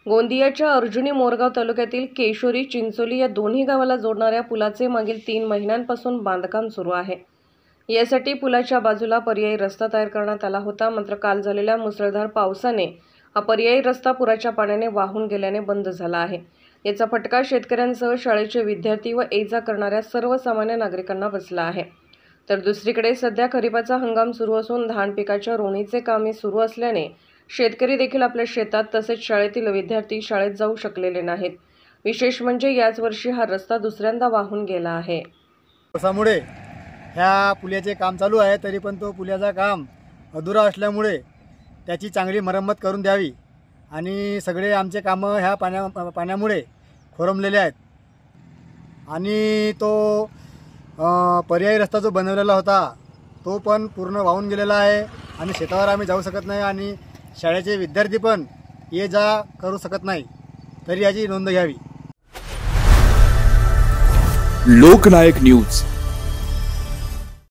गोंदियाच्या अर्जुनी मोरगाव तालुक्यातील केशोरी चिंचोली या दोन्ही गावाला जोडणाऱ्या पुलाचे मागील 3 महिन्यांपासून बांधकाम सुरू आहे। यासाठी पुलाच्या बाजूला पर्यायी रस्ता तयार करण्यात आला होता, मात्र काल झालेल्या मुसळधार पावसाने हा पर्यायी रस्ता पुराच्या पाण्याने वाहून गेल्याने बंद झाला आहे। याचा फटका शेतकऱ्यांसह शाळेचे विद्यार्थी व ये-जा करणाऱ्या सर्वसामान्य नागरिकांना बसला आहे। तर दुसरीकडे सध्या खरीपाचा हंगाम सुरू असून धान पिकाच्या रोवणीचे कामही सुरू असल्याने शेतकरी देखील आपल्या शेतात तसेच शाळेतील विद्यार्थी शाळेत जाऊ शकलेले नाहीत। विशेष म्हणजे याच वर्षी हा रस्ता दुसऱ्यांदा वाहून गेला आहे। पावसामुळे ह्या पुलाचे काम चालू आहे, तरी पण तो पुलाचा काम अधुरा असल्यामुळे त्याची चांगली मरम्मत करून द्यावी आणि सगळे आमचे कामं ह्या पाण्यामुळे खोरमलेले आहेत। आणि तो पर्यायी रस्ता जो बनवलेला होता तो पण पूर्ण वाहून गेलेला आहे आणि शेतावर आम्ही जाऊ शकत नाही आणि शाळेचे विद्यार्थी पण ये जा करू शकत नाही, तरी याची नोंद घ्यावी। लोकनायक न्यूज।